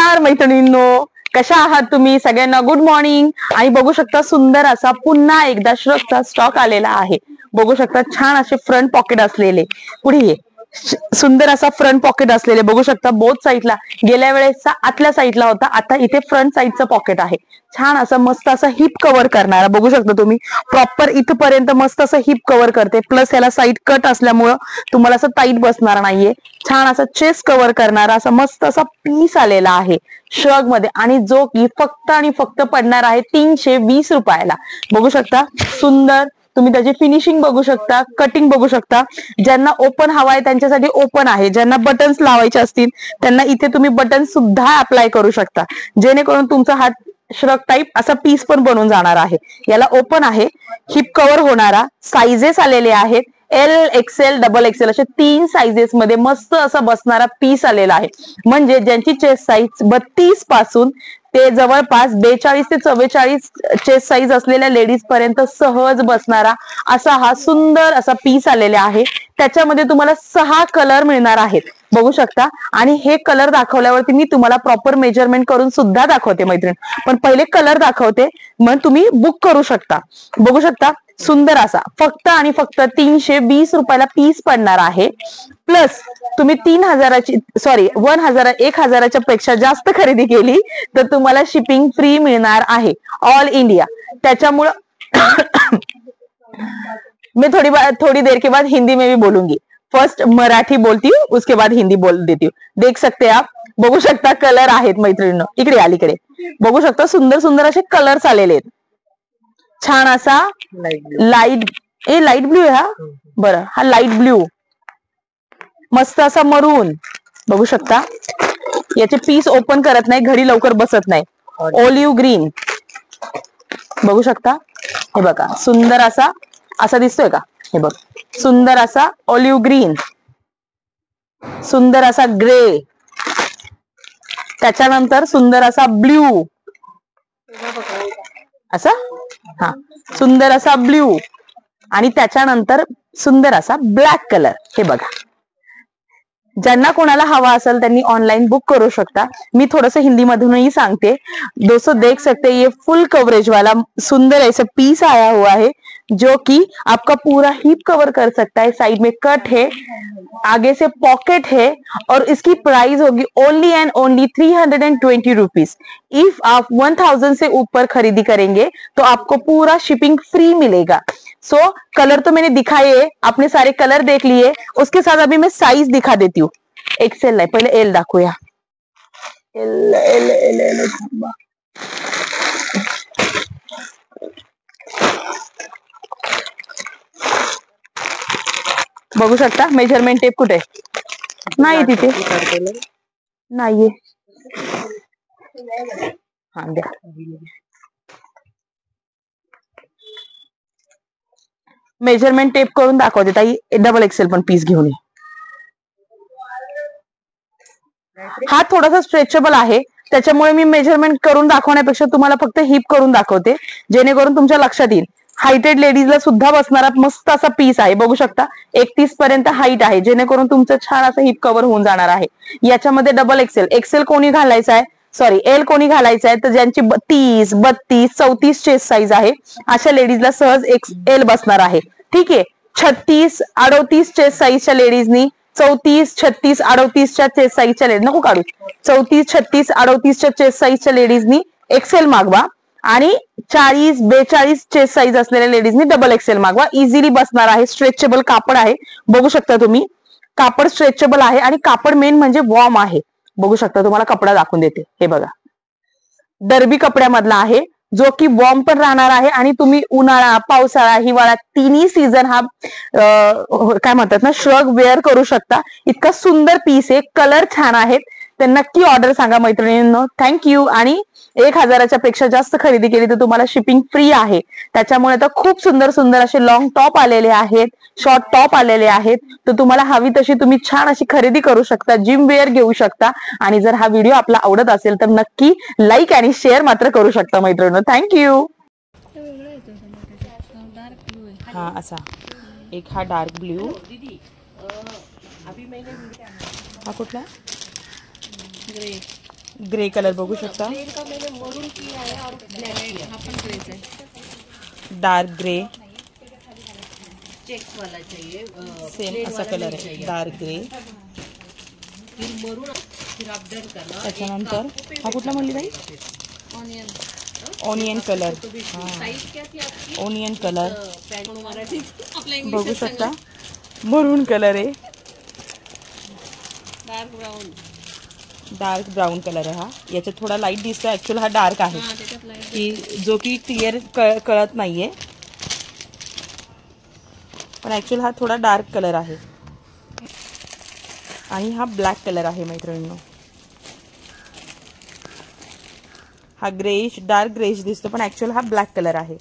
नमस्कार मैत्रिणींनो, कशा आहात तुम्ही? सगळ्यांना गुड मॉर्निंग. आणि बघू शकता सुंदर असा पुन्हा एकदा श्रगचा स्टॉक आलेला आहे. बघू शकता छान असे फ्रंट पॉकेट असलेले, पुढे सुंदर असा फ्रंट पॉकेट असलेले बघू शकता. बोथ साईडला गेल्या वेळेसचा आतल्या साईडला होता, आता इथे फ्रंट साईडचं पॉकेट आहे. छान असं मस्त असं हिप कव्हर करणारा बघू शकता तुम्ही. प्रॉपर इथपर्यंत मस्त असं हिप कव्हर करते, प्लस याला साईड कट असल्यामुळं तुम्हाला असं टाईट बसणार नाहीये. छान असं चेस्ट कव्हर करणारा असं मस्त असा पीस आलेला आहे श्रग मध्ये, आणि जो की फक्त आणि फक्त पडणार आहे 320 रुपयाला. बघू शकता सुंदर. तुम्ही त्याची फिनिशिंग बघू शकता, कटिंग बघू शकता. ज्यांना ओपन हवा आहे त्यांच्यासाठी ओपन आहे, ज्यांना बटन्स लावायचे असतील त्यांना इथे तुम्ही बटन सुद्धा अप्लाय करू शकता, जेणेकरून तुमचा हात श्रग टाईप असा पीस पण बनून जाणार आहे. याला ओपन आहे, हिप कव्हर होणारा, साइजेस आलेले आहेत एल एक्सेल डबल एक्सेल असे 3 साइजेस मध्ये मस्त असा बसणारा पीस आलेला आहे. म्हणजे ज्यांची चेस्ट साईज 32 पासून ते जवळपास 42 ते 44 चेस्ट साईज असलेल्या लेडीज पर्यंत सहज बसणारा असा हा सुंदर असा पीस आलेला आहे. त्याच्यामध्ये तुम्हाला 6 कलर मिळणार आहेत बघू शकता. आणि हे कलर दाखवल्यावरती मी तुम्हाला प्रॉपर मेजरमेंट करून सुद्धा दाखवते मैत्रीण, पण पहिले कलर दाखवते मग तुम्ही बुक करू शकता. बघू शकता सुंदर असा फक्त आणि फक्त 320 रुपयाला पीस पडणार आहे. प्लस तुम्ही 1000च्या पेक्षा जास्त खरेदी केली तर तुम्हाला शिपिंग फ्री मिळणार आहे ऑल इंडिया. त्याच्यामुळं मैं थोड़ी देर के बाद हिंदी में भी बोलूंगी. फर्स्ट मराठी बोलती हूँ, उसके बाद हिंदी बोल देती हूँ. देख सकते आप. बघू शकता कलर आहेत मैत्रिणींनो, इकडे अलीकडे बघू शकता सुंदर सुंदर असे कलर्स आलेले आहेत. छान असा लाईट ब्ल्यू आहे हा. बरं, हा लाईट ब्ल्यू, मस्त असा मरून बघू शकता. याचे पीस ओपन करत नाही, घडी लवकर बसत नाही. ऑलिव्ह ग्रीन बघू शकता. हे बघा सुंदर असा दिसतोय का? हे बघ सुंदर असा ऑलिव्ह ग्रीन, सुंदर असा ग्रे, त्याच्यानंतर सुंदर असा ब्ल्यू असा, हा सुंदर असा ब्ल्यू, आणि त्याच्यानंतर सुंदर असा ब्लॅक कलर. हे बघा, ज्यांना कोणाला हवा असेल त्यांनी ऑनलाइन बुक करू शकता. मी थोडस हिंदी मधूनही सांगते. दोस्तों देख सकते हैं ये फुल कवरेज वाला सुंदर ऐसा पीस आया हुआ है जो कि आपका पूरा हिप कवर कर सकता है. साइड में कट है, आगे से पॉकेट है, और इसकी प्राइस होगी only end only 320 rupees. If आप 1000 से ऊपर खरीदी करेंगे तो आपको पूरा शिपिंग फ्री मिलेगा. सो कलर तो मैंने दिखाए, आपने सारे कलर देख लिए. उसके साथ अभी मैं साइज दिखा देती हूँ. एक्सेल नाही, पहिले एल दाखवूया. एल एल एल एल बघू शकता. मेजरमेंट टेप कुठे नाही, तिथे नाहीये. हा द्या. मेजरमेंट टेप करून दाखवते ताई. डबल एक्सेल पण पीस घेऊन ये. हा थोडासा स्ट्रेचेबल आहे, त्याच्यामुळे मी मेजरमेंट करून दाखवण्यापेक्षा तुम्हाला फक्त हिप करून दाखवते, जेणेकरून तुमच्या लक्षात येईल. हायटेड लेडीजला सुद्धा बसणारा मस्त असा पीस आहे. बघू शकता 31 पर्यंत हाईट आहे, जेणेकरून तुमचं छान असं हिप कव्हर होऊन जाणार आहे. याच्यामध्ये डबल एक्सेल कोणी घालायचं आहे, सॉरी एल कोणी घालायचं आहे तर ज्यांची 30, 32, 34 चेस्ट साईज आहे अशा लेडीजला सहज एल बसणार आहे. ठीक आहे. 36, 38 चेस्ट साईजच्या लेडीजनी 34, 36, 38च्या चेस्ट साईजच्या लेडीज नको काढू. 34, 36, 38च्या चेस्ट साईजच्या लेडीजनी एक्सेल मागवा, आणि 40, 42 चेस्ट साईज असलेल्या लेडीजनी डबल एक्सेल मागवा. इझिली बसणार आहे. स्ट्रेचेबल कापड आहे. बघू शकता तुम्ही, कापड स्ट्रेचेबल आहे, आणि कापड मेन म्हणजे वॉर्म आहे. बघू शकता, तुम्हाला कपडा दाखवून देते. हे बघा डर्बी कपड्यामधला आहे, जो की वॉर्म पण राहणार आहे, आणि तुम्ही उन्हाळा, पावसाळा, हिवाळा तिन्ही सीझन हा काय म्हणतात ना श्रग वेअर करू शकता. इतका सुंदर पीस आहे. कलर छान आहेत. तर नक्की ऑर्डर सांगा मैत्रिणींनो. थँक्यू. आणि 1000च्या पेक्षा जास्त खरेदी केली तर तुम्हाला शिपिंग फ्री आहे. त्याच्यामुळे तर खूप सुंदर सुंदर असे लॉंग टॉप आलेले आहेत, शॉर्ट टॉप आलेले आहेत. तर तुम्हाला हवी तशी तुम्ही छान अशी खरेदी करू शकता, जिम वेअर घेऊ शकता. आणि जर हा व्हिडिओ आपला आवडत असेल तर नक्की लाईक आणि शेअर मात्र करू शकता मैत्रिणींनो. थँक्यू. हा असा एक, हा डार्क ब्ल्यू, हा कुठला ग्रे कलर बघू शकता, डार्क ग्रे, चेक्स वाला चाहिए, सेम असा कलर आहे, डार्क ग्रे. त्याच्यानंतर हा कुठला म्हणली बाई? Onion colour. ऑनियन कलर बघू शकता, मरून कलर आहे, डार्क ब्राऊन कलर आहे. हा याच्यात थोडा लाईट दिसतो, ऍक्च्युअल हा डार्क आहे की जो की क्लिअर कळत नाहीये, पण ऍक्च्युअल हा थोडा डार्क कलर आहे. आणि हा ब्लॅक कलर आहे मैत्रिणींनो. हा ग्रेइश, डार्क ग्रेइश दिसतो, पण ऍक्च्युअल हा ब्लॅक कलर आहे.